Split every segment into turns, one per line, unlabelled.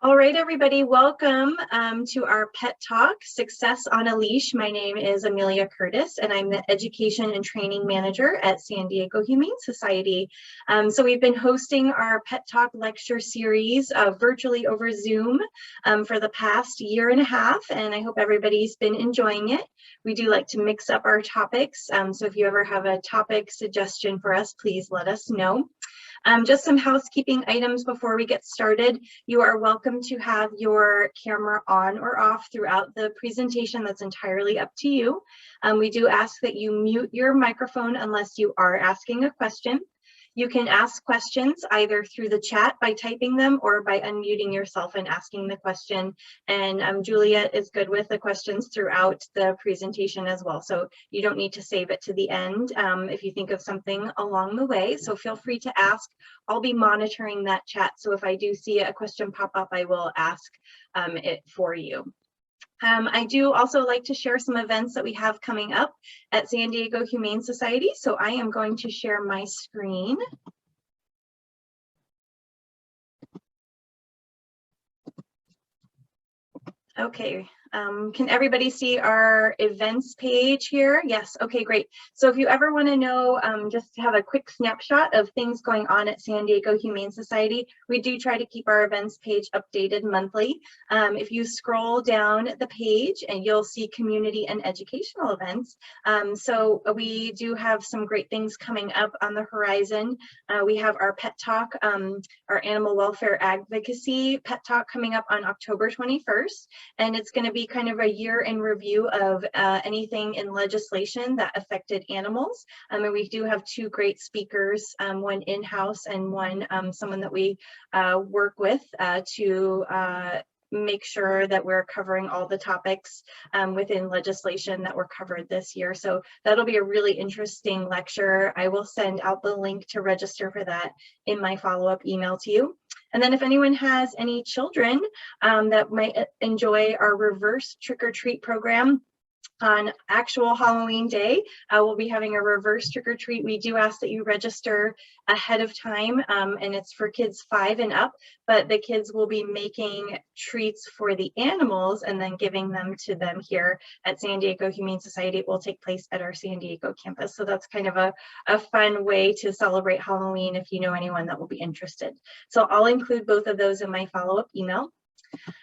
All right, everybody, welcome to our Pet Talk, Success on a Leash. My name is Amelia Curtis, and I'm the Education and Training Manager at San Diego Humane Society. So we've been hosting our Pet Talk lecture series virtually over Zoom for the past year and a half, and I hope everybody's been enjoying it. We do like to mix up our topics, so if you ever have a topic suggestion for us, please let us know. Just some housekeeping items before we get started. You are welcome to have your camera on or off throughout the presentation. That's entirely up to you. We do ask that you mute your microphone unless you are asking a question. You can ask questions either through the chat by typing them or by unmuting yourself and asking the question. And Juliette is good with the questions throughout the presentation as well. So you don't need to save it to the end if you think of something along the way. So feel free to ask. I'll be monitoring that chat. So if I do see a question pop up, I will ask it for you. I do also like to share some events that we have coming up at San Diego Humane Society. So I am going to share my screen. Okay, can everybody see our events page here? Yes, okay, great. So if you ever want to know, just to have a quick snapshot of things going on at San Diego Humane Society, we do try to keep our events page updated monthly. If you scroll down the page and you'll see community and educational events. So we do have some great things coming up on the horizon. We have our Pet Talk, our Animal Welfare Advocacy Pet Talk coming up on October 21st. And it's going to be kind of a year in review of anything in legislation that affected animals. And we do have two great speakers, one in-house and one someone that we work with to make sure that we're covering all the topics within legislation that were covered this year. So that'll be a really interesting lecture. I will send out the link to register for that in my follow-up email to you. And then if anyone has any children that might enjoy our reverse trick-or-treat program, on actual Halloween day, we'll be having a reverse trick-or-treat. We do ask that you register ahead of time, and it's for kids 5 and up, but the kids will be making treats for the animals and then giving them to them here at San Diego Humane Society. It will take place at our San Diego campus. So that's kind of a fun way to celebrate Halloween if you know anyone that will be interested. So I'll include both of those in my follow-up email.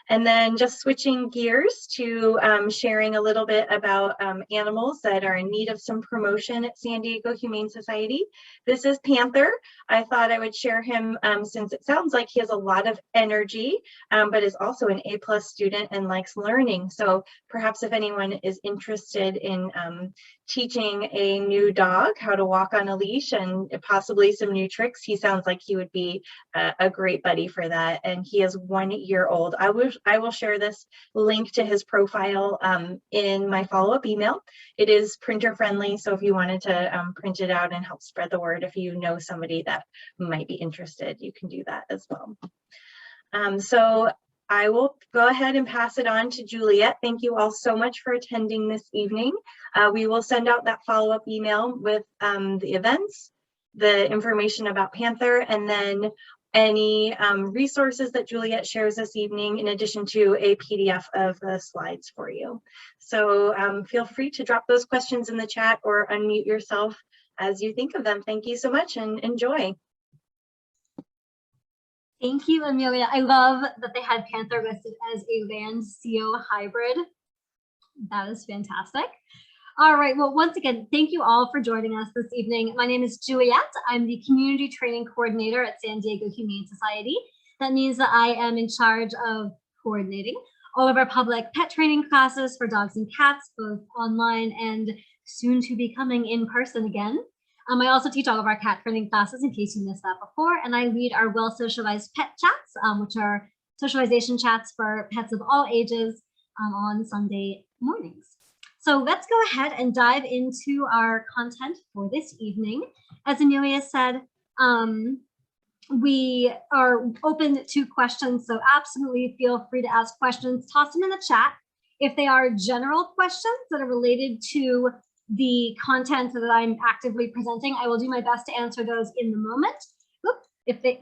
And then just switching gears to sharing a little bit about animals that are in need of some promotion at San Diego Humane Society. This is Panther. I thought I would share him since it sounds like he has a lot of energy, but is also an A+ student and likes learning. So perhaps if anyone is interested in teaching a new dog how to walk on a leash and possibly some new tricks, he sounds like he would be a great buddy for that. And he is 1 year old. I will share this link to his profile in my follow-up email. It is printer friendly, so if you wanted to print it out and help spread the word, if you know somebody that might be interested, you can do that as well. So I will go ahead and pass it on to Juliette. Thank you all so much for attending this evening. We will send out that follow-up email with the events, the information about Panther, and then any resources that Juliette shares this evening, in addition to a PDF of the slides for you. So feel free to drop those questions in the chat or unmute yourself as you think of them. Thank you so much and enjoy.
Thank you, Amelia. I love that they had Panther listed as a Land CO hybrid. That is fantastic. All right, well, once again, thank you all for joining us this evening. My name is Juliette. I'm the Community Training Coordinator at San Diego Humane Society. That means that I am in charge of coordinating all of our public pet training classes for dogs and cats, both online and soon to be coming in person again. I also teach all of our cat training classes in case you missed that before, and I lead our well-socialized pet chats, which are socialization chats for pets of all ages on Sunday mornings. So let's go ahead and dive into our content for this evening. As Amelia said, we are open to questions, so absolutely feel free to ask questions. Toss them in the chat. If they are general questions that are related to the content that I'm actively presenting, I will do my best to answer those in the moment. Oop, if they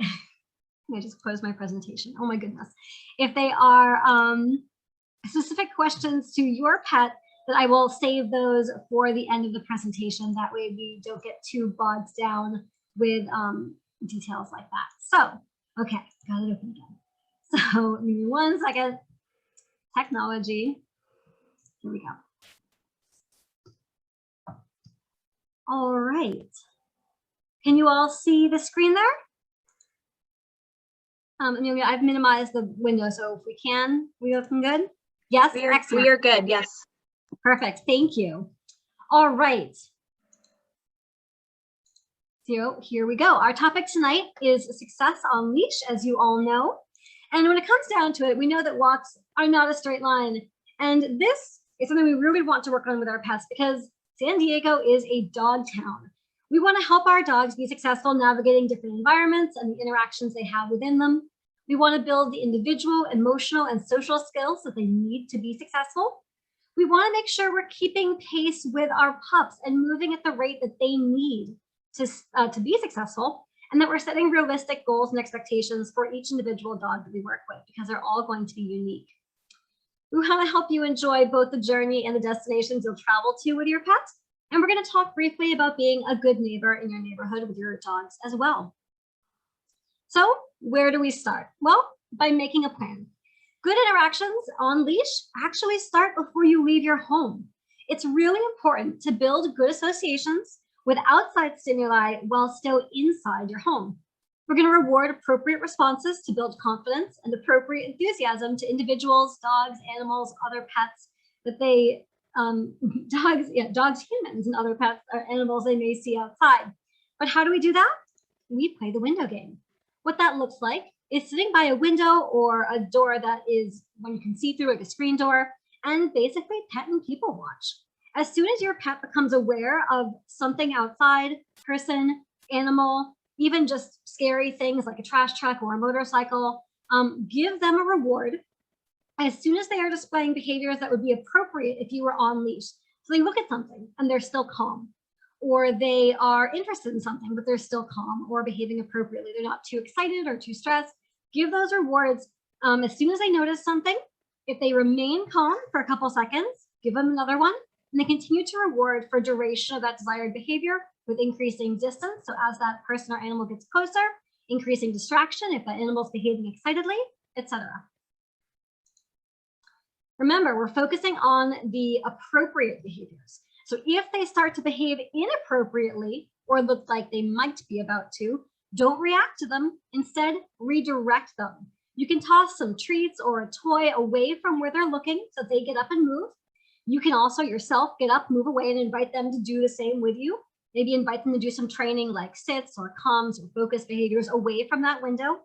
I just closed my presentation. Oh my goodness. If they are specific questions to your pet, that I will save those for the end of the presentation. That way we don't get too bogged down with details like that. So, okay, got it open again. So give me 1 second. Technology. Here we go. All right. Can you all see the screen there? Amelia, I've minimized the window, so if we can, we looking good? Yes, excellent.
We are good, yes.
Perfect, thank you. All right. So here we go. Our topic tonight is success on leash, as you all know. And when it comes down to it, we know that walks are not a straight line. And this is something we really want to work on with our pets because San Diego is a dog town. We want to help our dogs be successful navigating different environments and the interactions they have within them. We want to build the individual, emotional, and social skills that they need to be successful. We want to make sure we're keeping pace with our pups and moving at the rate that they need to be successful, and that we're setting realistic goals and expectations for each individual dog that we work with because they're all going to be unique. We want to help you enjoy both the journey and the destinations you'll travel to with your pets. And we're going to talk briefly about being a good neighbor in your neighborhood with your dogs as well. So where do we start? Well, by making a plan. Good interactions on leash actually start before you leave your home. It's really important to build good associations with outside stimuli while still inside your home. We're going to reward appropriate responses to build confidence and appropriate enthusiasm to individuals, dogs, animals, other pets that they dogs, humans, and other pets or animals they may see outside. But how do we do that? We play the window game. What that looks like is sitting by a window or a door that is one you can see through, like a screen door, and basically pet and people watch. As soon as your pet becomes aware of something outside, person, animal, even just scary things like a trash truck or a motorcycle, give them a reward as soon as they are displaying behaviors that would be appropriate if you were on leash. So they look at something and they're still calm, or they are interested in something, but they're still calm or behaving appropriately. They're not too excited or too stressed. Give those rewards as soon as they notice something. If they remain calm for a couple seconds, give them another one, and they continue to reward for duration of that desired behavior with increasing distance. So as that person or animal gets closer, increasing distraction if that animal's behaving excitedly, etc. Remember, we're focusing on the appropriate behaviors. So if they start to behave inappropriately or look like they might be about to, don't react to them. Instead, redirect them. You can toss some treats or a toy away from where they're looking so they get up and move. You can also yourself get up, move away, and invite them to do the same with you. Maybe invite them to do some training like sits or calms or focus behaviors away from that window.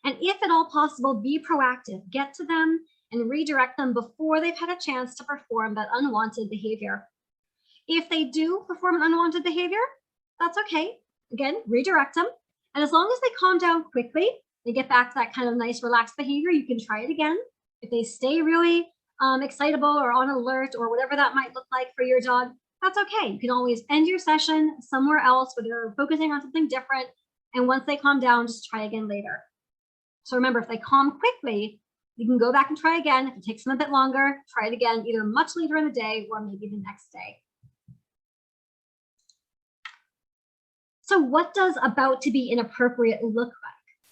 And if at all possible, be proactive. Get to them and redirect them before they've had a chance to perform that unwanted behavior. If they do perform an unwanted behavior, that's okay. Again, redirect them. And as long as they calm down quickly, they get back to that kind of nice, relaxed behavior, you can try it again. If they stay really excitable or on alert or whatever that might look like for your dog, that's okay. You can always end your session somewhere else where they're focusing on something different. And once they calm down, just try again later. So remember, if they calm quickly, you can go back and try again. If it takes them a bit longer, try it again, either much later in the day or maybe the next day. So what does about to be inappropriate look like?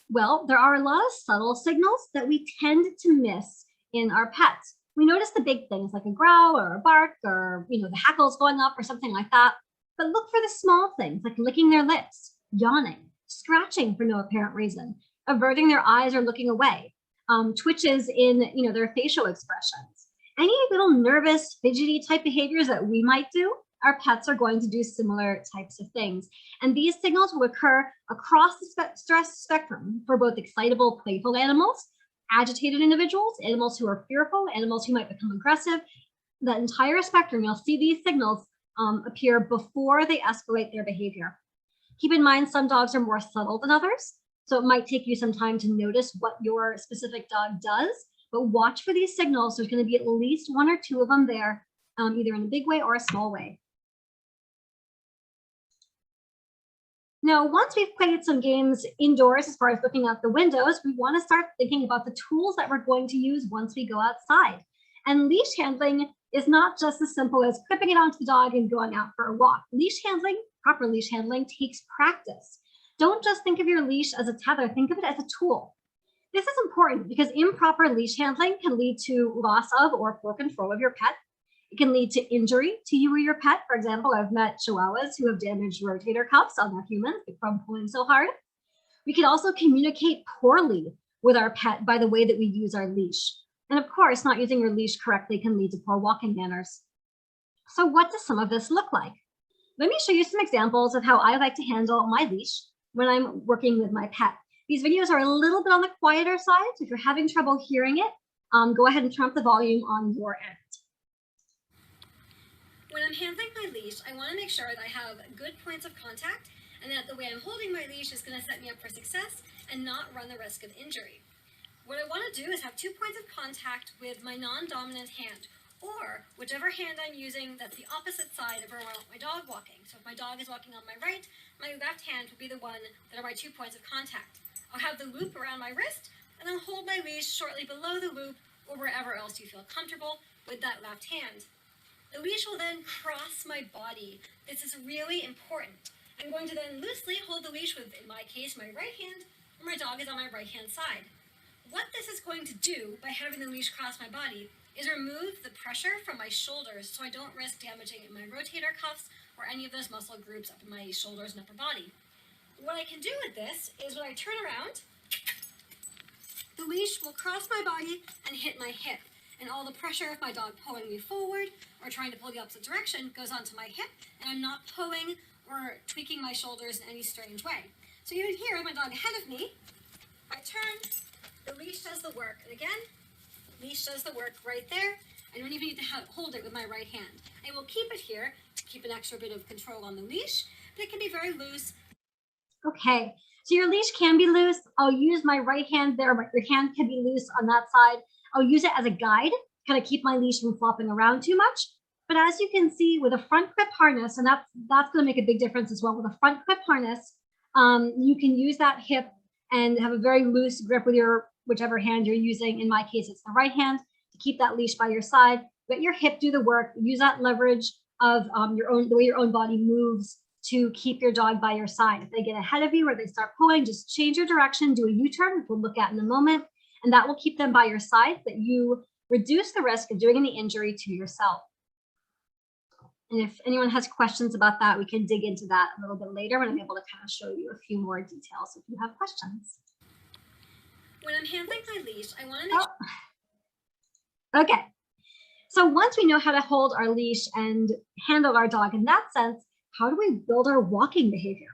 Well, there are a lot of subtle signals that we tend to miss in our pets. We notice the big things like a growl or a bark or the hackles going up or something like that. But look for the small things like licking their lips, yawning, scratching for no apparent reason, averting their eyes or looking away, twitches in their facial expressions. Any little nervous, fidgety type behaviors that we might do, our pets are going to do similar types of things. And these signals will occur across the stress spectrum for both excitable, playful animals, agitated individuals, animals who are fearful, animals who might become aggressive. The entire spectrum, you'll see these signals appear before they escalate their behavior. Keep in mind, some dogs are more subtle than others, so it might take you some time to notice what your specific dog does, but watch for these signals. There's going to be at least one or two of them there, either in a big way or a small way. Now, once we've played some games indoors, as far as looking out the windows, we want to start thinking about the tools that we're going to use once we go outside. And leash handling is not just as simple as clipping it onto the dog and going out for a walk. Leash handling, proper leash handling, takes practice. Don't just think of your leash as a tether, think of it as a tool. This is important because improper leash handling can lead to loss of or poor control of your pet. It can lead to injury to you or your pet. For example, I've met Chihuahuas who have damaged rotator cuffs on their humans from pulling so hard. We can also communicate poorly with our pet by the way that we use our leash. And of course, not using your leash correctly can lead to poor walking manners. So what does some of this look like? Let me show you some examples of how I like to handle my leash when I'm working with my pet. These videos are a little bit on the quieter side, so if you're having trouble hearing it, go ahead and turn up the volume on your end.
When I'm handling my leash, I want to make sure that I have good points of contact and that the way I'm holding my leash is going to set me up for success and not run the risk of injury. What I want to do is have 2 points of contact with my non-dominant hand, or whichever hand I'm using that's the opposite side of where I want my dog walking. So if my dog is walking on my right, my left hand would be the one that are my 2 points of contact. I'll have the loop around my wrist, and I'll hold my leash shortly below the loop or wherever else you feel comfortable with that left hand. The leash will then cross my body. This is really important. I'm going to then loosely hold the leash with, in my case, my right hand, and my dog is on my right-hand side. What this is going to do by having the leash cross my body is remove the pressure from my shoulders so I don't risk damaging my rotator cuffs or any of those muscle groups up in my shoulders and upper body. What I can do with this is when I turn around, the leash will cross my body and hit my hip. And all the pressure of my dog pulling me forward or trying to pull the opposite direction goes onto my hip, and I'm not pulling or tweaking my shoulders in any strange way. So even here, my dog ahead of me, I turn, the leash does the work. And again, leash does the work right there. I don't even need to hold it with my right hand. I will keep it here to keep an extra bit of control on the leash, but it can be very loose.
Okay, so your leash can be loose. I'll use my right hand there, but your hand can be loose on that side. I'll use it as a guide, kind of keep my leash from flopping around too much. But as you can see with a front clip harness, and that's going to make a big difference as well. With a front clip harness, you can use that hip and have a very loose grip with your whichever hand you're using. In my case, it's the right hand to keep that leash by your side. Let your hip do the work. Use that leverage of the way your own body moves to keep your dog by your side. If they get ahead of you or they start pulling, just change your direction, do a U-turn, which we'll look at in a moment. And that will keep them by your side, that you reduce the risk of doing any injury to yourself. And if anyone has questions about that, we can dig into that a little bit later when I'm able to kind of show you a few more details if you have questions.
When I'm handling my leash, I want to make
Okay. So once we know how to hold our leash and handle our dog in that sense, how do we build our walking behavior?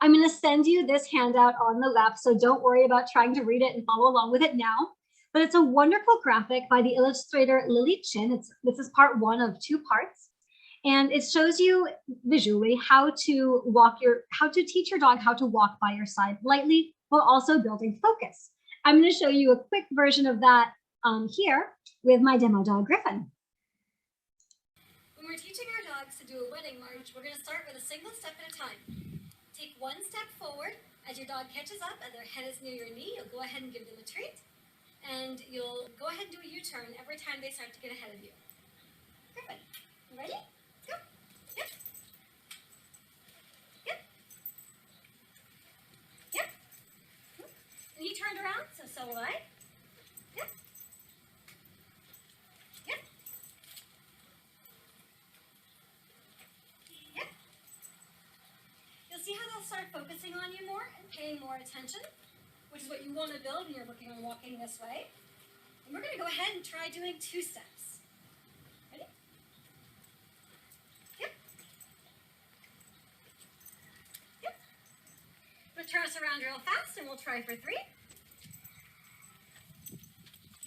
I'm going to send you this handout on the left, so don't worry about trying to read it and follow along with it now. But it's a wonderful graphic by the illustrator Lily Chin. This is part 1 of 2 parts, and it shows you visually how to teach your dog how to walk by your side lightly while also building focus. I'm going to show you a quick version of that here with my demo dog Griffin.
When we're teaching our dogs to do a wedding march, we're going to start with a single step at a time. Take 1 step forward. As your dog catches up and their head is near your knee, you'll go ahead and give them a treat. And you'll go ahead and do a U-turn every time they start to get ahead of you. Griffin, you ready? Go. Yep. Yep. Yep. And he turned around, so will I. Yep. Yep. Yep. You'll see how they'll start focusing on you more and paying more attention, which is what you want to build when you're looking on walking this way. And we're going to go ahead and try doing 2 steps. Ready? Yep. Yep. We'll turn us around real fast and we'll try for 3.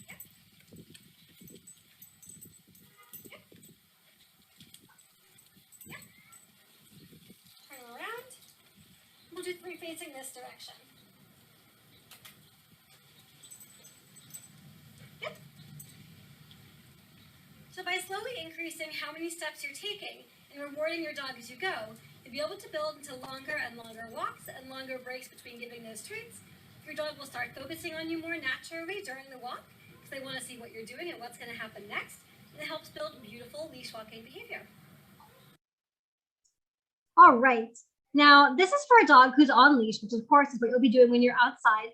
Yep. Yep. Yep. Turn around. We'll do 3 facing this direction. So by slowly increasing how many steps you're taking and rewarding your dog as you go, it be able to build into longer and longer walks and longer breaks between giving those treats. Your dog will start focusing on you more naturally during the walk because they want to see what you're doing and what's going to happen next. And it helps build beautiful leash walking behavior.
All right. Now, this is for a dog who's on leash, which of course is what you'll be doing when you're outside.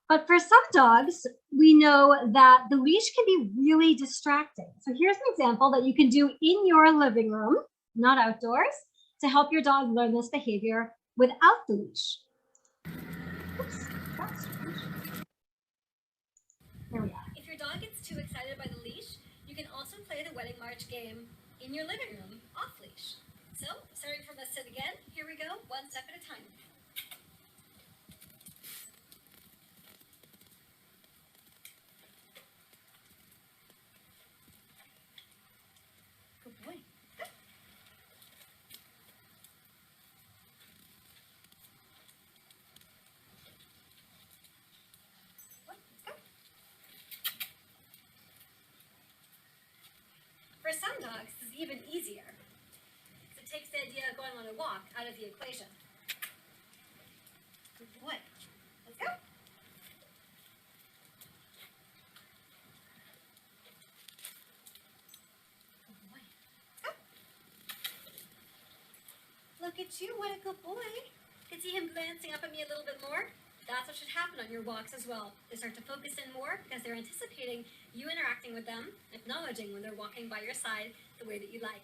But for some dogs, we know that the leash can be really distracting. So here's an example that you can do in your living room, not outdoors, to help your dog learn this behavior without the leash. Oops, that's strange. There we are.
If your dog gets too excited by the leash, you can also play the wedding march game in your living room, off leash. So, starting from a sit again, here we go, one step at a time. Good boy. Good. Let's go. For some dogs, this is even easier. It takes the idea of going on a walk out of the equation. Good boy. Let's go. Good boy. Go. Look at you, what a good boy. You can see him glancing up at me a little bit more. That's what should happen on your walks as well. They start to focus in more because they're anticipating you interacting with them, acknowledging when they're walking by your side the way that you like.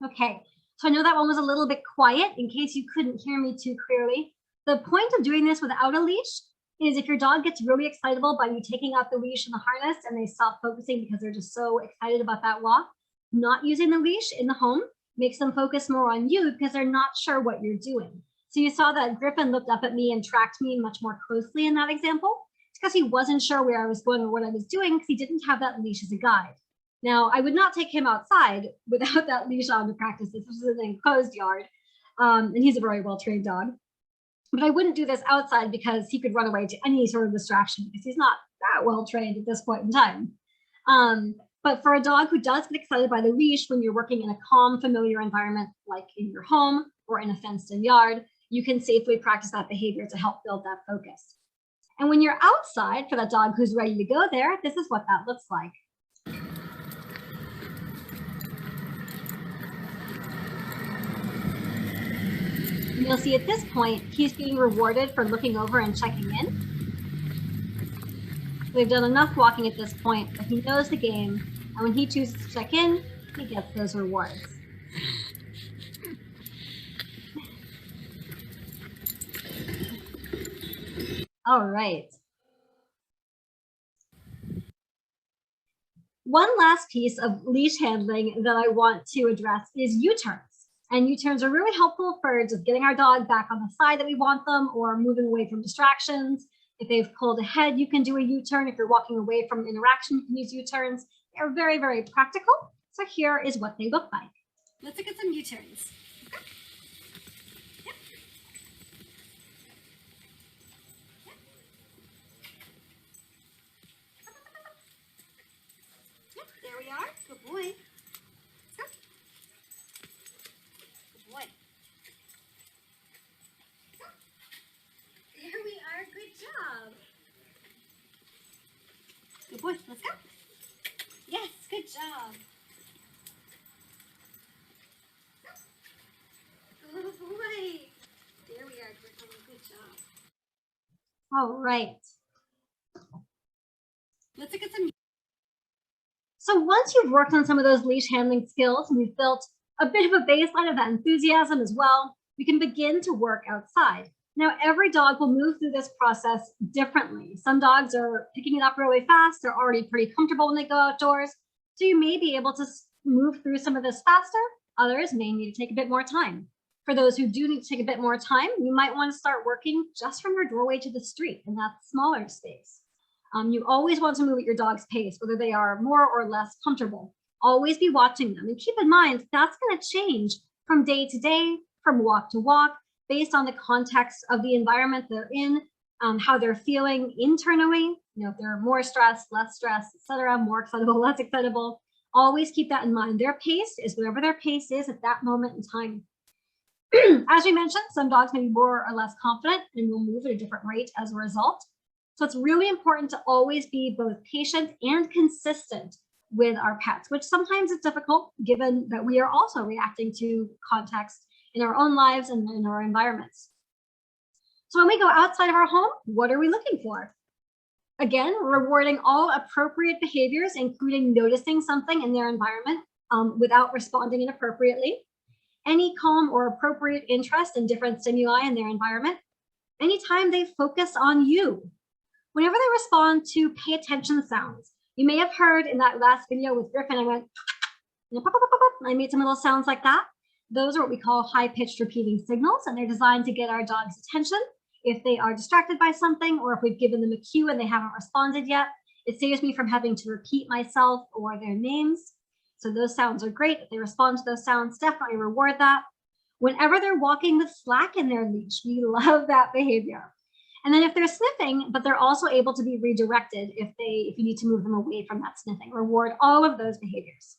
Okay, so I know that one was a little bit quiet in case you couldn't hear me too clearly. The point of doing this without a leash is if your dog gets really excitable by you taking out the leash and the harness and they stop focusing because they're just so excited about that walk, not using the leash in the home makes them focus more on you because they're not sure what you're doing. So you saw that Griffin looked up at me and tracked me much more closely in that example. It's because he wasn't sure where I was going or what I was doing because he didn't have that leash as a guide. Now, I would not take him outside without that leash on to practice this. This is an enclosed yard, and he's a very well-trained dog. But I wouldn't do this outside because he could run away to any sort of distraction because he's not that well-trained at this point in time. But for a dog who does get excited by the leash when you're working in a calm, familiar environment, like in your home or in a fenced-in yard, you can safely practice that behavior to help build that focus. And when you're outside for that dog who's ready to go there, this is what that looks like. And you'll see at this point, he's being rewarded for looking over and checking in. We've done enough walking at this point that he knows the game, and when he chooses to check in, he gets those rewards. All right. One last piece of leash handling that I want to address is U-turns. And U-turns are really helpful for just getting our dog back on the side that we want them or moving away from distractions. If they've pulled ahead, you can do a U-turn. If you're walking away from interaction, you can use U-turns. They're very, very practical. So here is what they look like.
Let's look at some U-turns. There we are. Good boy. Here we are. Good job. Good boy. Let's go. Yes, good job. Good boy. There we are. Good job.
All right.
Let's look at some.
So once you've worked on some of those leash handling skills and you've built a bit of a baseline of that enthusiasm as well, we can begin to work outside. Now, every dog will move through this process differently. Some dogs are picking it up really fast. They're already pretty comfortable when they go outdoors. So you may be able to move through some of this faster. Others may need to take a bit more time. For those who do need to take a bit more time, you might want to start working just from your doorway to the street in that smaller space. You always want to move at your dog's pace, whether they are more or less comfortable. Always be watching them and keep in mind that's going to change from day to day, from walk to walk, based on the context of the environment they're in, how they're feeling internally, if they're more stressed, less stressed, etc., more excitable, less excitable. Always keep that in mind. Their pace is whatever their pace is at that moment in time. As we mentioned, some dogs may be more or less confident and will move at a different rate as a result. So it's really important to always be both patient and consistent with our pets, which sometimes is difficult given that we are also reacting to context in our own lives and in our environments. So when we go outside of our home, what are we looking for? Again, rewarding all appropriate behaviors, including noticing something in their environment without responding inappropriately, any calm or appropriate interest in different stimuli in their environment, anytime they focus on you, whenever they respond to pay attention sounds. You may have heard in that last video with Griffin, I went, pop, pop, pop, pop, I made some little sounds like that. Those are what we call high-pitched repeating signals, and they're designed to get our dog's attention if they are distracted by something or if we've given them a cue and they haven't responded yet. It saves me from having to repeat myself or their names. So those sounds are great. If they respond to those sounds, definitely reward that. Whenever they're walking with slack in their leash, we love that behavior. And then if they're sniffing, but they're also able to be redirected if you need to move them away from that sniffing, reward all of those behaviors.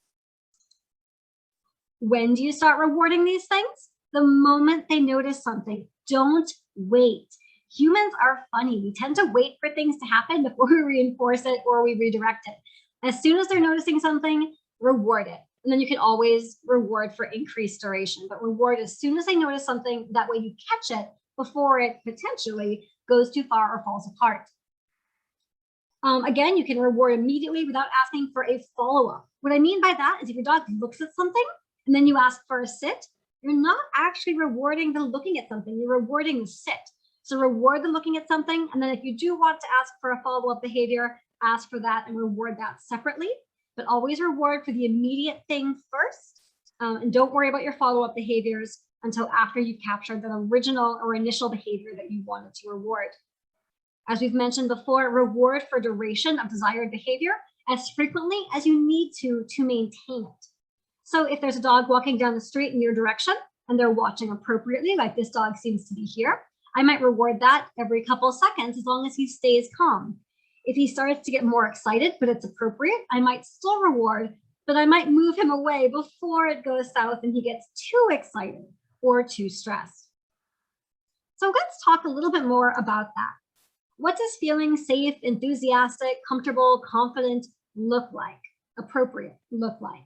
When do you start rewarding these things? The moment they notice something. Don't wait. Humans are funny. We tend to wait for things to happen before we reinforce it or we redirect it. As soon as they're noticing something, reward it. And then you can always reward for increased duration, but reward as soon as they notice something. That way you catch it before it potentially goes too far or falls apart. Again, you can reward immediately without asking for a follow-up. What I mean by that is if your dog looks at something and then you ask for a sit, you're not actually rewarding the looking at something, you're rewarding the sit. So reward the looking at something, and then if you do want to ask for a follow-up behavior, ask for that and reward that separately, but always reward for the immediate thing first, and don't worry about your follow-up behaviors until after you've captured the original or initial behavior that you wanted to reward. As we've mentioned before, reward for duration of desired behavior as frequently as you need to maintain it. So if there's a dog walking down the street in your direction and they're watching appropriately, like this dog seems to be here, I might reward that every couple of seconds as long as he stays calm. If he starts to get more excited, but it's appropriate, I might still reward, but I might move him away before it goes south and he gets too excited or too stressed. So let's talk a little bit more about that. What does feeling safe, enthusiastic, comfortable, confident look like? Appropriate look like?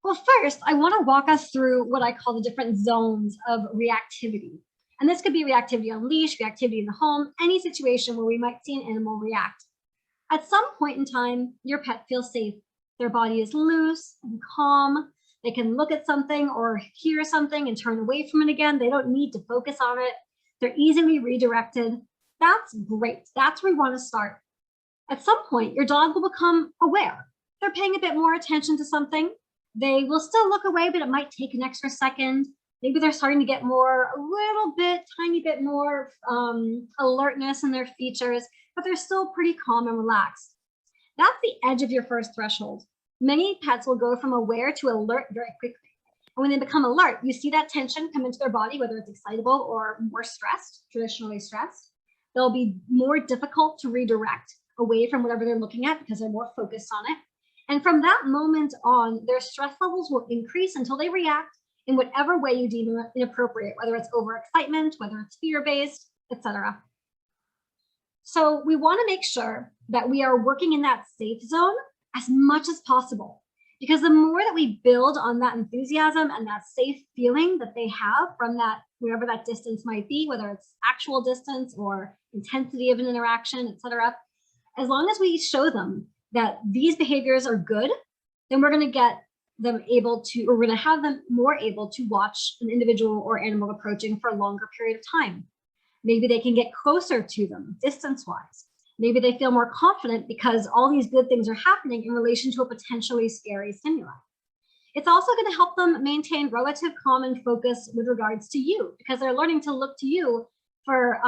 Well, first, I want to walk us through what I call the different zones of reactivity. And this could be reactivity on leash, reactivity in the home, any situation where we might see an animal react. At some point in time, your pet feels safe. Their body is loose and calm. They can look at something or hear something and turn away from it again. They don't need to focus on it. They're easily redirected. That's great. That's where we want to start. At some point, your dog will become aware. They're paying a bit more attention to something. They will still look away, but it might take an extra second. Maybe they're starting to get a little bit, tiny bit more alertness in their features, but they're still pretty calm and relaxed. That's the edge of your first threshold. Many pets will go from aware to alert very quickly. And when they become alert, you see that tension come into their body, whether it's excitable or more stressed, traditionally stressed. They'll be more difficult to redirect away from whatever they're looking at because they're more focused on it. And from that moment on, their stress levels will increase until they react in whatever way you deem inappropriate, whether it's overexcitement, whether it's fear-based, etc. So we want to make sure that we are working in that safe zone as much as possible, because the more that we build on that enthusiasm and that safe feeling that they have from that, wherever that distance might be, whether it's actual distance or intensity of an interaction, etc., as long as we show them that these behaviors are good, then we're going to get them able to, or we're going to have them more able to watch an individual or animal approaching for a longer period of time. Maybe they can get closer to them distance-wise. Maybe they feel more confident because all these good things are happening in relation to a potentially scary stimuli. It's also going to help them maintain relative calm and focus with regards to you, because they're learning to look to you for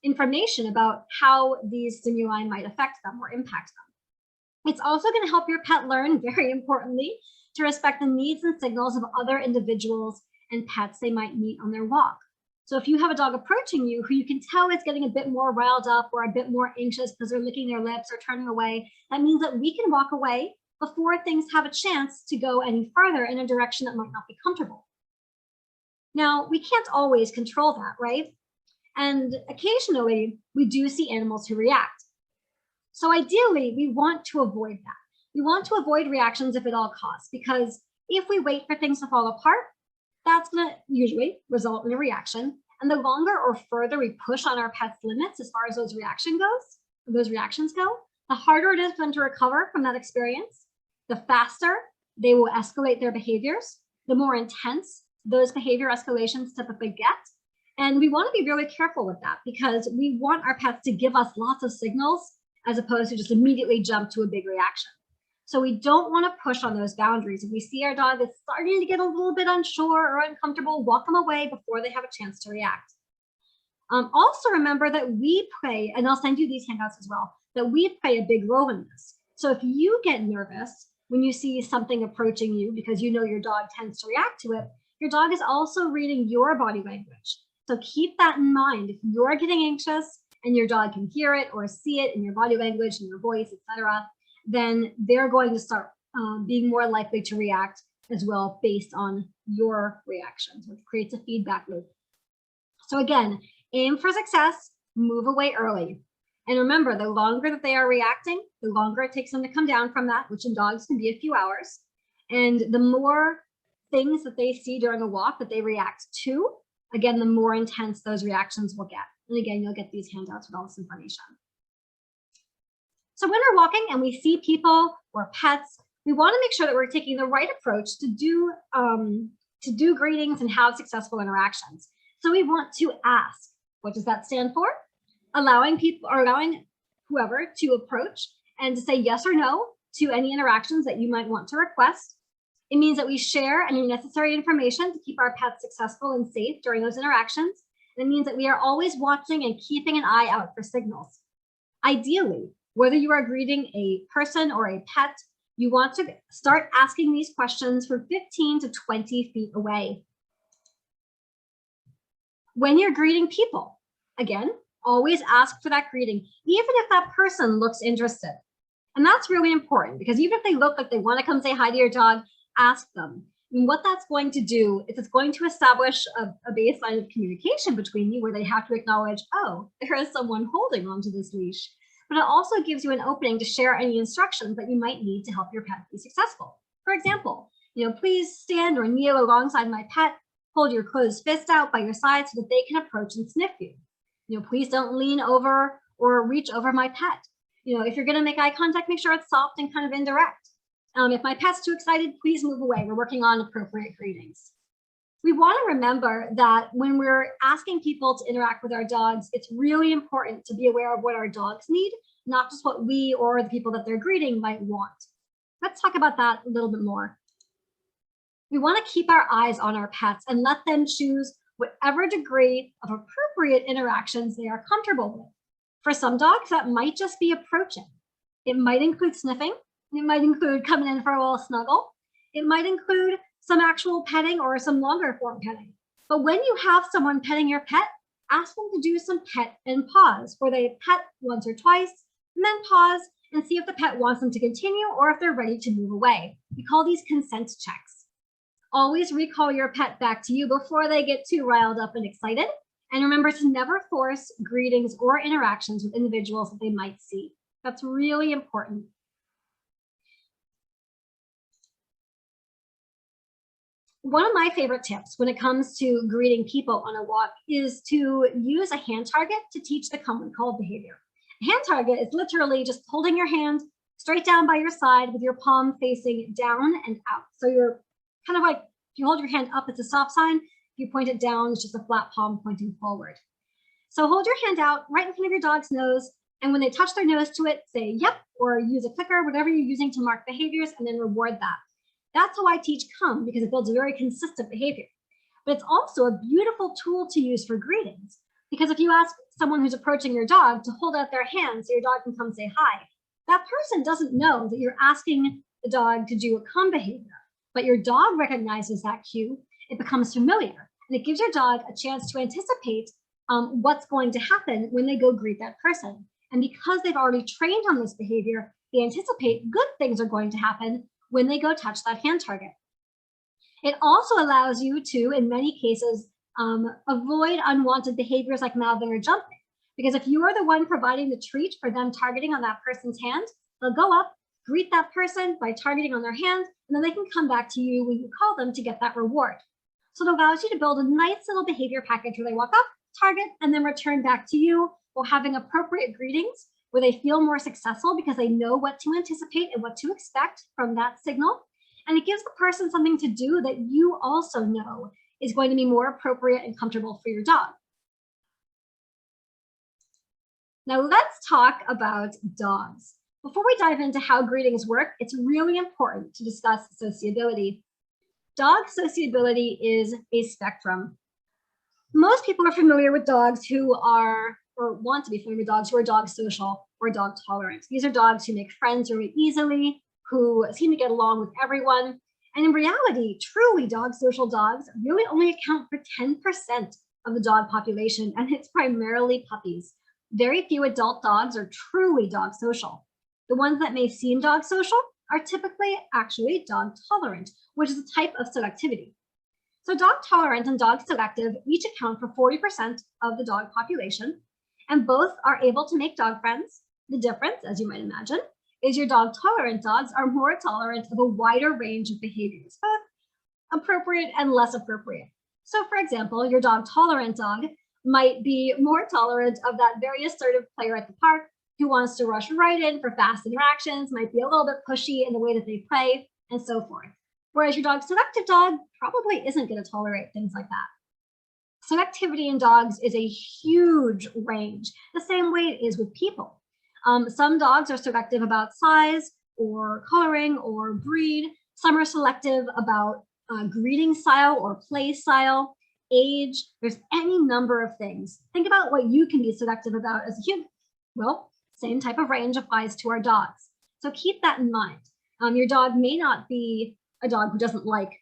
information about how these stimuli might affect them or impact them. It's also going to help your pet learn, very importantly, to respect the needs and signals of other individuals and pets they might meet on their walk. So if you have a dog approaching you who you can tell is getting a bit more riled up or a bit more anxious because they're licking their lips or turning away, that means that we can walk away before things have a chance to go any further in a direction that might not be comfortable. Now, we can't always control that, right? And occasionally, we do see animals who react. So ideally, we want to avoid that. We want to avoid reactions if at all costs, because if we wait for things to fall apart, that's going to usually result in a reaction. And the longer or further we push on our pet's limits as far as those reactions go, the harder it is for them to recover from that experience. The faster they will escalate their behaviors, the more intense those behavior escalations typically get. And we want to be really careful with that because we want our pets to give us lots of signals as opposed to just immediately jump to a big reaction. So we don't want to push on those boundaries. If we see our dog is starting to get a little bit unsure or uncomfortable, walk them away before they have a chance to react. Also remember that we play, and I'll send you these handouts as well, that we play a big role in this. So if you get nervous when you see something approaching you because you know your dog tends to react to it, your dog is also reading your body language. So keep that in mind. If you're getting anxious and your dog can hear it or see it in your body language and your voice, etc., then they're going to start being more likely to react as well based on your reactions, which creates a feedback loop. So again, aim for success, move away early. And remember, the longer that they are reacting, the longer it takes them to come down from that, which in dogs can be a few hours. And the more things that they see during a walk that they react to, again, the more intense those reactions will get. And again, you'll get these handouts with all this information. So when we're walking and we see people or pets, we want to make sure that we're taking the right approach to do greetings and have successful interactions. So we want to ask. What does that stand for? Allowing people or allowing whoever to approach and to say yes or no to any interactions that you might want to request. It means that we share any necessary information to keep our pets successful and safe during those interactions. And it means that we are always watching and keeping an eye out for signals. Ideally, whether you are greeting a person or a pet, you want to start asking these questions from 15 to 20 feet away. When you're greeting people, again, always ask for that greeting, even if that person looks interested. And that's really important because even if they look like they want to come say hi to your dog, ask them. And what that's going to do is it's going to establish a baseline of communication between you where they have to acknowledge, oh, there is someone holding onto this leash. But it also gives you an opening to share any instructions that you might need to help your pet be successful. For example, please stand or kneel alongside my pet, hold your closed fist out by your side so that they can approach and sniff you. Please don't lean over or reach over my pet. If you're going to make eye contact, make sure it's soft and kind of indirect. If my pet's too excited, please move away. We're working on appropriate greetings. We want to remember that when we're asking people to interact with our dogs, it's really important to be aware of what our dogs need, not just what we or the people that they're greeting might want. Let's talk about that a little bit more. We want to keep our eyes on our pets and let them choose whatever degree of appropriate interactions they are comfortable with. For some dogs, that might just be approaching. It might include sniffing. It might include coming in for a little snuggle. It might include some actual petting or some longer form petting. But when you have someone petting your pet, ask them to do some pet and pause, where they pet once or twice, and then pause and see if the pet wants them to continue or if they're ready to move away. We call these consent checks. Always recall your pet back to you before they get too riled up and excited. And remember to never force greetings or interactions with individuals that they might see. That's really important. One of my favorite tips when it comes to greeting people on a walk is to use a hand target to teach the come when called behavior. A hand target is literally just holding your hand straight down by your side with your palm facing down and out. So you're kind of like, if you hold your hand up, it's a stop sign. If you point it down, it's just a flat palm pointing forward. So hold your hand out right in front of your dog's nose. And when they touch their nose to it, say yep, or use a clicker, whatever you're using to mark behaviors, and then reward that. That's how I teach come, because it builds a very consistent behavior. But it's also a beautiful tool to use for greetings, because if you ask someone who's approaching your dog to hold out their hand so your dog can come say hi, that person doesn't know that you're asking the dog to do a come behavior, but your dog recognizes that cue. It becomes familiar, and it gives your dog a chance to anticipate what's going to happen when they go greet that person. And because they've already trained on this behavior, they anticipate good things are going to happen when they go touch that hand target. It also allows you to, in many cases, avoid unwanted behaviors like mouthing or jumping. Because if you are the one providing the treat for them targeting on that person's hand, they'll go up, greet that person by targeting on their hand, and then they can come back to you when you call them to get that reward. So it allows you to build a nice little behavior package where they walk up, target, and then return back to you, while having appropriate greetings where they feel more successful because they know what to anticipate and what to expect from that signal. And it gives the person something to do that you also know is going to be more appropriate and comfortable for your dog. Now let's talk about dogs. Before we dive into how greetings work, it's really important to discuss sociability. Dog sociability is a spectrum. Most people are familiar with dogs who are, or want to be familiar with dogs who are dog social or dog tolerant. These are dogs who make friends very easily, who seem to get along with everyone. And in reality, truly dog social dogs really only account for 10% of the dog population, and it's primarily puppies. Very few adult dogs are truly dog social. The ones that may seem dog social are typically actually dog tolerant, which is a type of selectivity. So dog tolerant and dog selective each account for 40% of the dog population, and both are able to make dog friends. The difference, as you might imagine, is your dog tolerant dogs are more tolerant of a wider range of behaviors, both appropriate and less appropriate. So for example, your dog tolerant dog might be more tolerant of that very assertive player at the park who wants to rush right in for fast interactions, might be a little bit pushy in the way that they play, and so forth. Whereas your dog selective dog probably isn't going to tolerate things like that. Selectivity in dogs is a huge range, the same way it is with people. Some dogs are selective about size or coloring or breed. Some are selective about greeting style or play style, age. There's any number of things. Think about what you can be selective about as a human. Well, same type of range applies to our dogs. So keep that in mind. Your dog may not be a dog who doesn't like,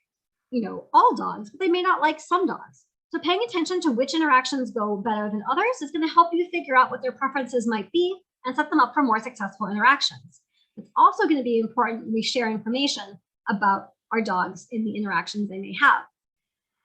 all dogs, but they may not like some dogs. So paying attention to which interactions go better than others is going to help you figure out what their preferences might be and set them up for more successful interactions. It's also going to be important when we share information about our dogs in the interactions they may have.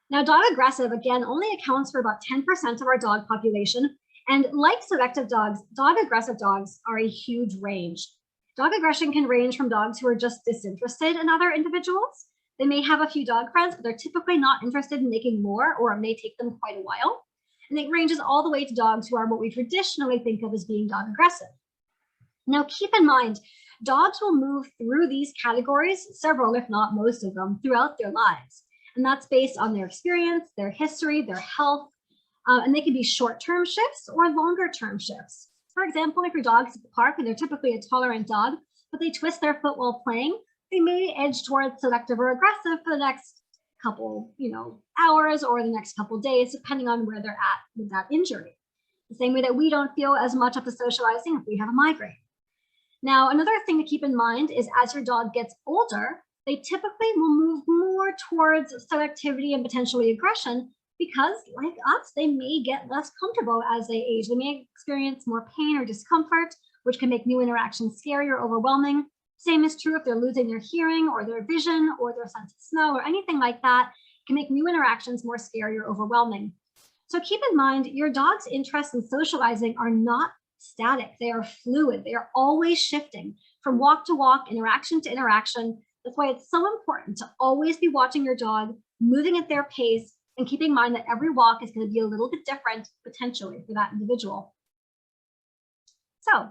Now, dog aggressive, again, only accounts for about 10% of our dog population. And like selective dogs, dog aggressive dogs are a huge range. Dog aggression can range from dogs who are just disinterested in other individuals. They may have a few dog friends, but they're typically not interested in making more, or it may take them quite a while. And it ranges all the way to dogs who are what we traditionally think of as being dog aggressive. Now, keep in mind, dogs will move through these categories, several, if not most of them, throughout their lives. And that's based on their experience, their history, their health, and they can be short-term shifts or longer-term shifts. For example, if your dog's at the park and they're typically a tolerant dog, but they twist their foot while playing, they may edge towards selective or aggressive for the next couple, hours or the next couple days, depending on where they're at with that injury. The same way that we don't feel as much of the socializing if we have a migraine. Now, another thing to keep in mind is as your dog gets older, they typically will move more towards selectivity and potentially aggression because, like us, they may get less comfortable as they age. They may experience more pain or discomfort, which can make new interactions scary or overwhelming. Same is true if they're losing their hearing or their vision or their sense of smell or anything like that. It can make new interactions more scary or overwhelming. So keep in mind, your dog's interests in socializing are not static. They are fluid. They are always shifting from walk to walk, interaction to interaction. That's why it's so important to always be watching your dog, moving at their pace, and keeping in mind that every walk is going to be a little bit different potentially for that individual. So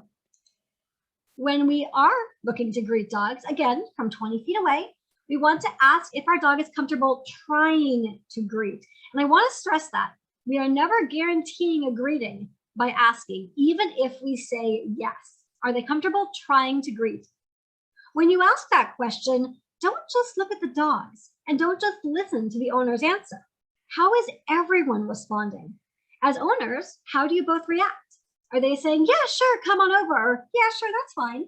when we are looking to greet dogs, again, from 20 feet away, we want to ask if our dog is comfortable trying to greet. And I want to stress that we are never guaranteeing a greeting by asking, even if we say yes. Are they comfortable trying to greet? When you ask that question, don't just look at the dogs and don't just listen to the owner's answer. How is everyone responding? As owners, how do you both react? Are they saying, yeah, sure, come on over, or yeah, sure, that's fine?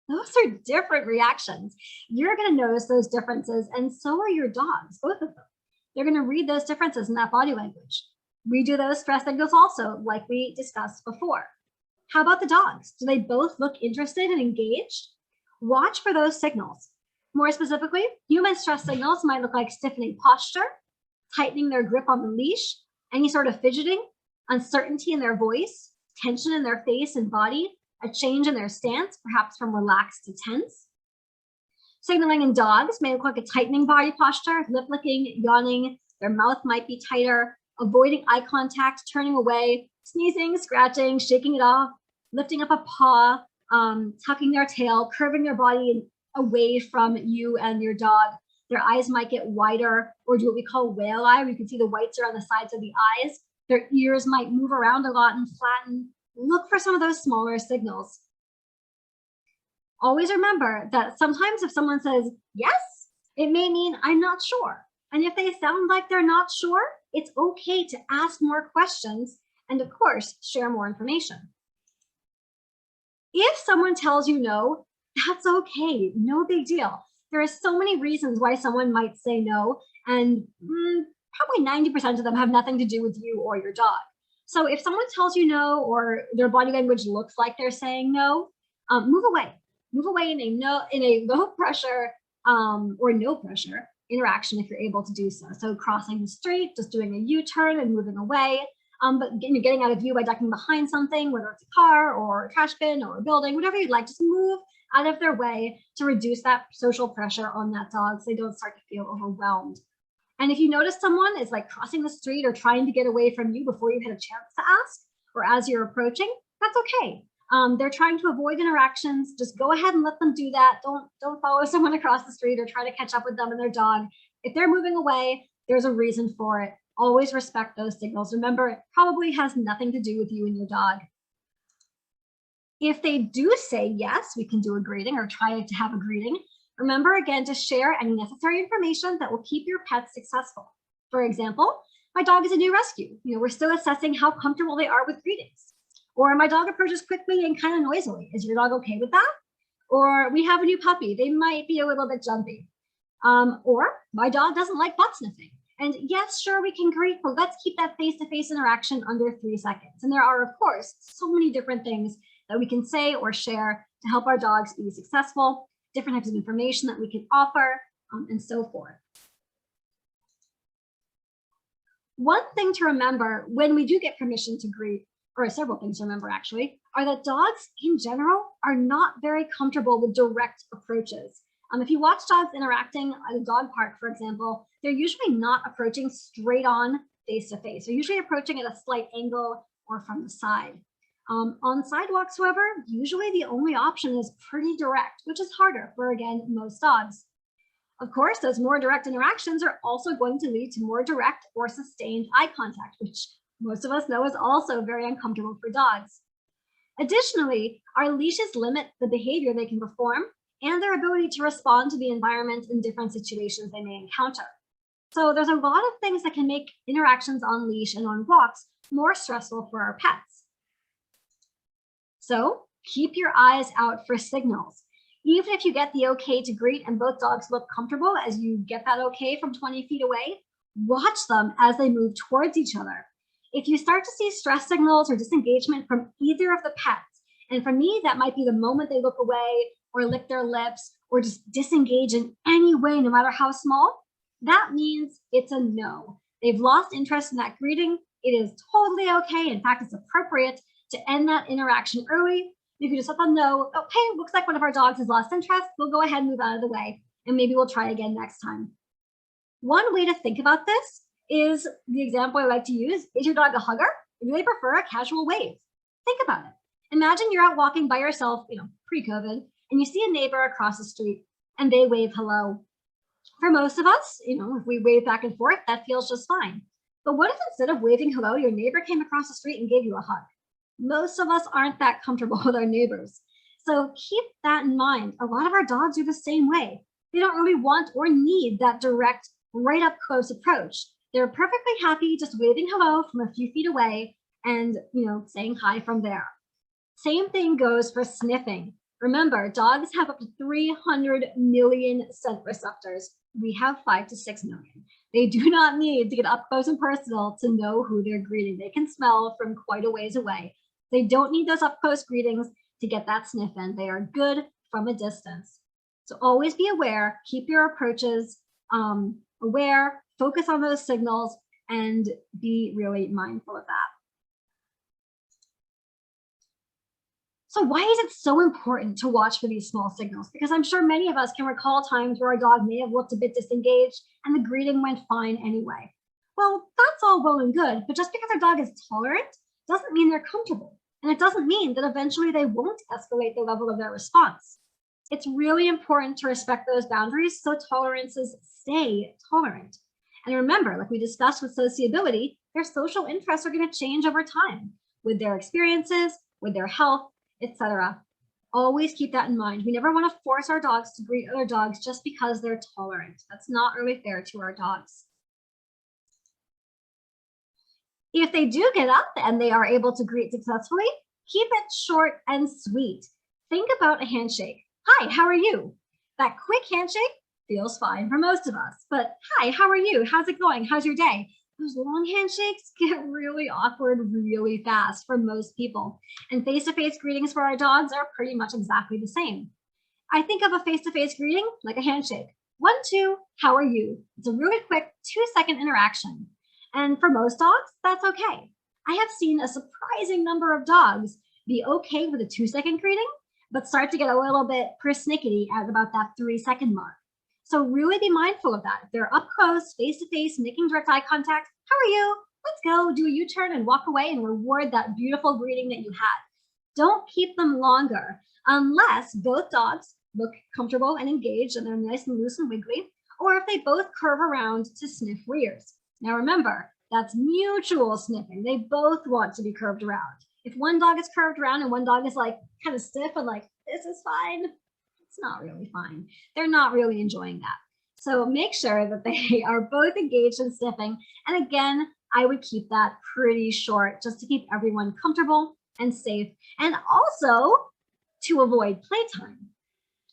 Those are different reactions. You're going to notice those differences, and so are your dogs, both of them. They're going to read those differences in that body language. We do those stress signals also, like we discussed before. How about the dogs? Do they both look interested and engaged? Watch for those signals. More specifically, human stress signals might look like stiffening posture, tightening their grip on the leash, any sort of fidgeting, uncertainty in their voice, tension in their face and body, a change in their stance, perhaps from relaxed to tense. Signaling in dogs may look like a tightening body posture, lip licking, yawning, their mouth might be tighter, avoiding eye contact, turning away, sneezing, scratching, shaking it off, lifting up a paw, tucking their tail, curving their body away from you and your dog. Their eyes might get wider or do what we call whale eye, where you can see the whites around the sides of the eyes. Their ears might move around a lot and flatten. Look for some of those smaller signals. Always remember that sometimes if someone says yes, it may mean I'm not sure. And if they sound like they're not sure, it's okay to ask more questions and, of course, share more information. If someone tells you no, that's okay, no big deal. There are so many reasons why someone might say no, and probably 90% of them have nothing to do with you or your dog. So if someone tells you no, or their body language looks like they're saying no, move away. Move away in a low pressure or no pressure interaction if you're able to do so. So crossing the street, just doing a U-turn and moving away. But getting out of view by ducking behind something, whether it's a car or a trash bin or a building, whatever you'd like, just move out of their way to reduce that social pressure on that dog so they don't start to feel overwhelmed. And if you notice someone is like crossing the street or trying to get away from you before you had a chance to ask, or as you're approaching, that's okay. They're trying to avoid interactions. Just go ahead and let them do that. Don't follow someone across the street or try to catch up with them and their dog. If they're moving away, there's a reason for it. Always respect those signals. Remember, it probably has nothing to do with you and your dog. If they do say yes, we can do a greeting or try to have a greeting. Remember again to share any necessary information that will keep your pets successful. For example, my dog is a new rescue. We're still assessing how comfortable they are with greetings. Or my dog approaches quickly and kind of noisily. Is your dog okay with that? Or we have a new puppy. They might be a little bit jumpy. Or my dog doesn't like butt sniffing. And yes, sure, we can greet, but let's keep that face-to-face interaction under 3 seconds. And there are, of course, so many different things that we can say or share to help our dogs be successful, different types of information that we can offer, and so forth. One thing to remember when we do get permission to greet, or several things to remember actually, are that dogs in general are not very comfortable with direct approaches. If you watch dogs interacting at a dog park, for example, they're usually not approaching straight on face to face. They're usually approaching at a slight angle or from the side. On sidewalks, however, usually the only option is pretty direct, which is harder for, again, most dogs. Of course, those more direct interactions are also going to lead to more direct or sustained eye contact, which most of us know is also very uncomfortable for dogs. Additionally, our leashes limit the behavior they can perform and their ability to respond to the environment in different situations they may encounter. So there's a lot of things that can make interactions on leash and on walks more stressful for our pets. So keep your eyes out for signals. Even if you get the okay to greet and both dogs look comfortable as you get that okay from 20 feet away, watch them as they move towards each other. If you start to see stress signals or disengagement from either of the pets, and for me, that might be the moment they look away or lick their lips or just disengage in any way, no matter how small, that means it's a no. They've lost interest in that greeting. It is totally okay. In fact, it's appropriate to end that interaction early. You can just let them know, okay, looks like one of our dogs has lost interest. We'll go ahead and move out of the way, and maybe we'll try again next time. One way to think about this is the example I like to use. Is your dog a hugger, or do they prefer a casual wave? Think about it. Imagine you're out walking by yourself, pre-COVID, and you see a neighbor across the street and they wave hello. For most of us, if we wave back and forth, that feels just fine. But what if instead of waving hello, your neighbor came across the street and gave you a hug? Most of us aren't that comfortable with our neighbors. So keep that in mind. A lot of our dogs are the same way. They don't really want or need that direct, right up close approach. They're perfectly happy just waving hello from a few feet away and, saying hi from there. Same thing goes for sniffing. Remember, dogs have up to 300 million scent receptors. We have 5 to 6 million. They do not need to get up close and personal to know who they're greeting. They can smell from quite a ways away. They don't need those up close greetings to get that sniff in. They are good from a distance. So always be aware, keep your approaches aware, focus on those signals, and be really mindful of that. So why is it so important to watch for these small signals? Because I'm sure many of us can recall times where our dog may have looked a bit disengaged and the greeting went fine anyway. Well, that's all well and good, but just because our dog is tolerant doesn't mean they're comfortable. And it doesn't mean that eventually they won't escalate the level of their response. It's really important to respect those boundaries so tolerances stay tolerant. And remember, like we discussed with sociability, their social interests are going to change over time with their experiences, with their health, etc. Always keep that in mind. We never want to force our dogs to greet other dogs just because they're tolerant. That's not really fair to our dogs. If they do get up and they are able to greet successfully, keep it short and sweet. Think about a handshake. Hi, how are you? That quick handshake feels fine for most of us, but hi, how are you? How's it going? How's your day? Those long handshakes get really awkward really fast for most people. And face-to-face greetings for our dogs are pretty much exactly the same. I think of a face-to-face greeting like a handshake. 1, 2, how are you? It's a really quick 2-second interaction. And for most dogs, that's okay. I have seen a surprising number of dogs be okay with a 2-second greeting, but start to get a little bit persnickety at about that 3-second mark. So really be mindful of that. If they're up close, face-to-face, making direct eye contact, how are you? Let's go, do a U-turn and walk away and reward that beautiful greeting that you had. Don't keep them longer unless both dogs look comfortable and engaged and they're nice and loose and wiggly, or if they both curve around to sniff rears. Now remember, that's mutual sniffing. They both want to be curved around. If one dog is curved around and one dog is like kind of stiff and like, this is fine, it's not really fine. They're not really enjoying that. So make sure that they are both engaged in sniffing. And again, I would keep that pretty short just to keep everyone comfortable and safe, and also to avoid playtime.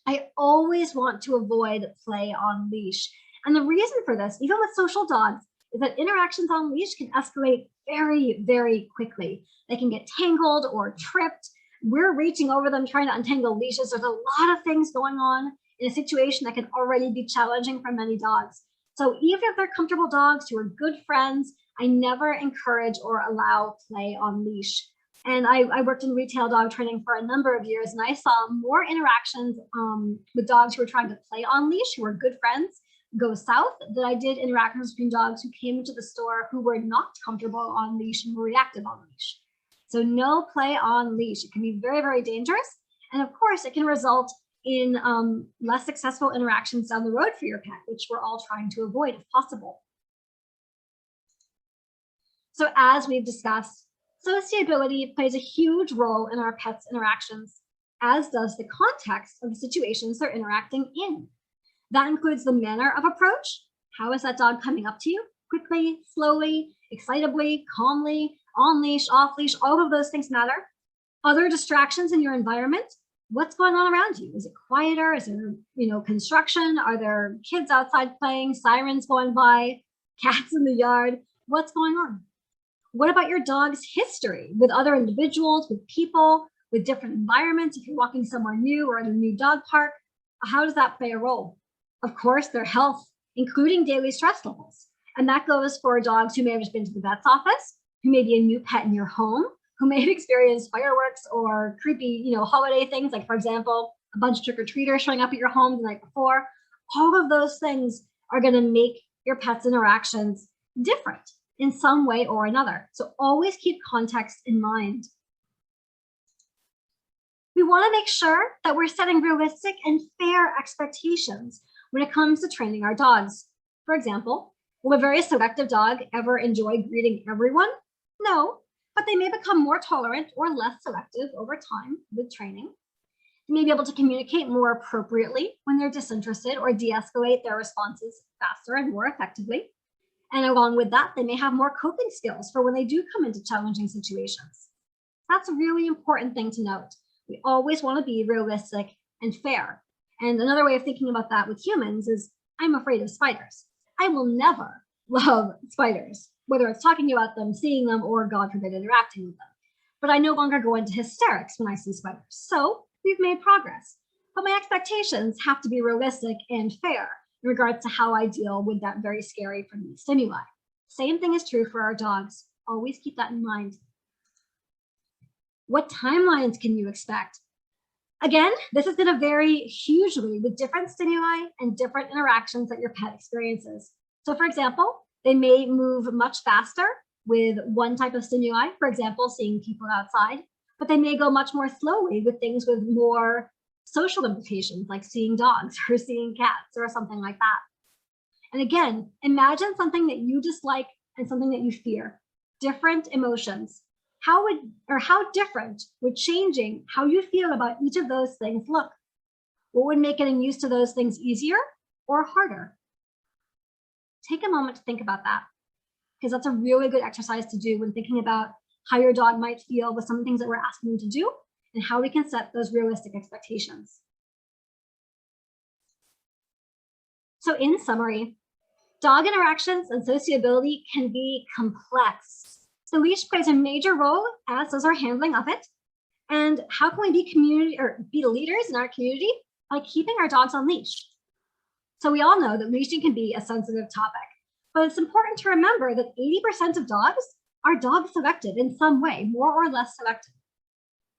I always want to avoid play on leash. And the reason for this, even with social dogs, is that interactions on leash can escalate very, very quickly. They can get tangled or tripped. We're reaching over them trying to untangle leashes. There's a lot of things going on in a situation that can already be challenging for many dogs. So even if they're comfortable dogs who are good friends, I never encourage or allow play on leash. And I worked in retail dog training for a number of years, and I saw more interactions with dogs who were trying to play on leash, who were good friends, go south, than I did interactions between dogs who came into the store who were not comfortable on leash and were reactive on leash. So no play on leash. It can be very, very dangerous. And of course, it can result in less successful interactions down the road for your pet, which we're all trying to avoid if possible. So as we've discussed, sociability plays a huge role in our pets' interactions, as does the context of the situations they're interacting in. That includes the manner of approach. How is that dog coming up to you? Quickly, slowly, excitably, calmly, on leash, off leash, all of those things matter. Other distractions in your environment. What's going on around you? Is it quieter? Is there, construction? Are there kids outside playing, sirens going by, cats in the yard? What's going on? What about your dog's history with other individuals, with people, with different environments? If you're walking somewhere new or in a new dog park, how does that play a role? Of course, their health, including daily stress levels. And that goes for dogs who may have just been to the vet's office, who may be a new pet in your home, who may have experienced fireworks or creepy, holiday things, like, for example, a bunch of trick-or-treaters showing up at your home the night before. All of those things are going to make your pet's interactions different in some way or another. So always keep context in mind. We want to make sure that we're setting realistic and fair expectations when it comes to training our dogs. For example, will a very selective dog ever enjoy greeting everyone? No, but they may become more tolerant or less selective over time with training. They may be able to communicate more appropriately when they're disinterested or de-escalate their responses faster and more effectively. And along with that, they may have more coping skills for when they do come into challenging situations. That's a really important thing to note. We always want to be realistic and fair. And another way of thinking about that with humans is, I'm afraid of spiders. I will never love spiders, whether it's talking about them, seeing them, or God forbid, interacting with them. But I no longer go into hysterics when I see spiders. So we've made progress. but my expectations have to be realistic and fair in regards to how I deal with that very scary for me stimuli. Same thing is true for our dogs. Always keep that in mind. What timelines can you expect? Again, this is going to vary hugely with different stimuli and different interactions that your pet experiences. So for example, they may move much faster with one type of stimuli, for example, seeing people outside, but they may go much more slowly with things with more social implications, like seeing dogs or seeing cats or something like that. And again, imagine something that you dislike and something that you fear, different emotions. How different would changing how you feel about each of those things look? What would make getting used to those things easier or harder? Take a moment to think about that, because that's a really good exercise to do when thinking about how your dog might feel with some things that we're asking them to do and how we can set those realistic expectations. So in summary, dog interactions and sociability can be complex. The leash plays a major role, as does our handling of it. And how can we be leaders in our community? By keeping our dogs on leash. So we all know that leashing can be a sensitive topic, but it's important to remember that 80% of dogs are dog selective in some way, more or less selective.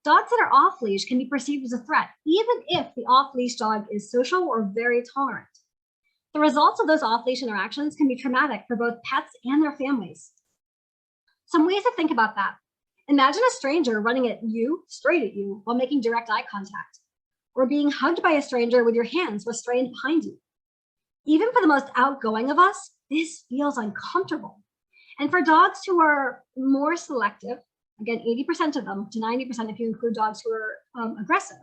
Dogs that are off leash can be perceived as a threat, even if the off leash dog is social or very tolerant. The results of those off leash interactions can be traumatic for both pets and their families. Some ways to think about that. Imagine a stranger running at you, straight at you, while making direct eye contact, or being hugged by a stranger with your hands restrained behind you. Even for the most outgoing of us, this feels uncomfortable. And for dogs who are more selective, again, 80% of them to 90% if you include dogs who are aggressive,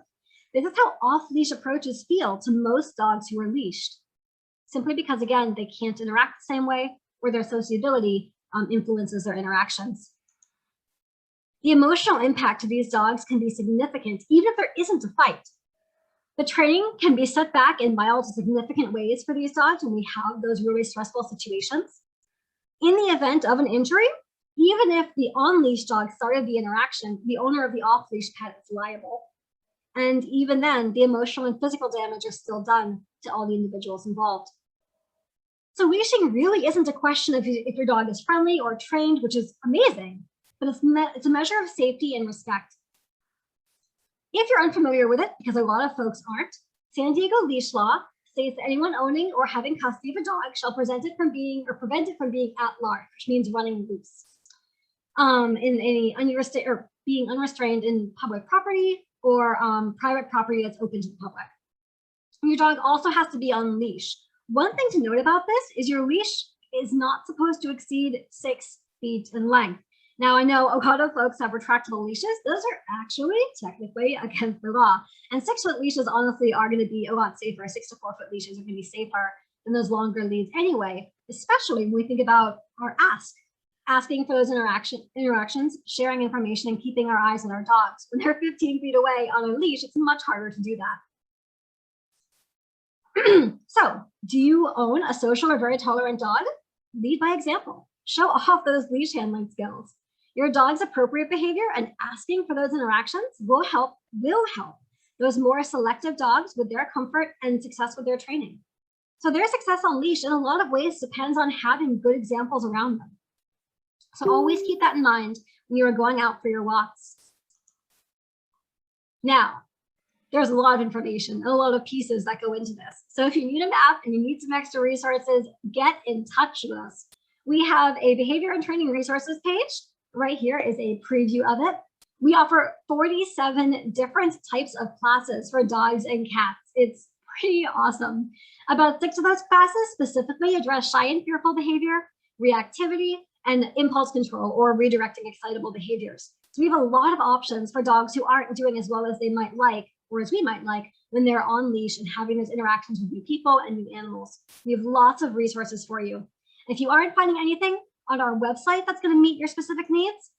this is how off-leash approaches feel to most dogs who are leashed. Simply because, again, they can't interact the same way, or their sociability influences their interactions. The emotional impact to these dogs can be significant, even if there isn't a fight. The training can be set back in mild to significant ways for these dogs when we have those really stressful situations. In the event of an injury, even if the on-leash dog started the interaction, the owner of the off-leash pet is liable. And even then, the emotional and physical damage are still done to all the individuals involved. So leashing really isn't a question of if your dog is friendly or trained, which is amazing, but it's a measure of safety and respect. If you're unfamiliar with it, because a lot of folks aren't, San Diego leash law states that anyone owning or having custody of a dog shall prevent it from being at large, which means running loose, in any being unrestrained in public property or private property that's open to the public. Your dog also has to be on leash. One thing to note about this is your leash is not supposed to exceed 6 feet in length. Now, I know a lot of folks have retractable leashes. Those are actually technically against the law. And 6-foot leashes honestly are going to be a lot safer. 6 to 4 foot leashes are going to be safer than those longer leads anyway, especially when we think about our asking for those interactions, sharing information, and keeping our eyes on our dogs. When they're 15 feet away on a leash, it's much harder to do that. So, do you own a social or very tolerant dog? Lead by example. Show off those leash handling skills. Your dog's appropriate behavior and asking for those interactions will help those more selective dogs with their comfort and success with their training. So their success on leash in a lot of ways depends on having good examples around them. So always keep that in mind when you are going out for your walks. Now, there's a lot of information and a lot of pieces that go into this. So if you need a map and you need some extra resources, get in touch with us. We have a behavior and training resources page. Right here is a preview of it. We offer 47 different types of classes for dogs and cats. It's pretty awesome. About 6 of those classes specifically address shy and fearful behavior, reactivity, and impulse control or redirecting excitable behaviors. So we have a lot of options for dogs who aren't doing as well as they might like, or as we might like, when they're on leash and having those interactions with new people and new animals. We have lots of resources for you. If you aren't finding anything on our website that's going to meet your specific needs,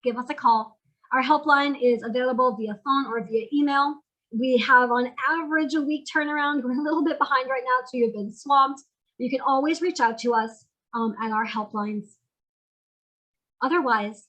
give us a call. Our helpline is available via phone or via email. We have on average a week turnaround. We're a little bit behind right now, so you've been swamped. You can always reach out to us at our helplines. Otherwise,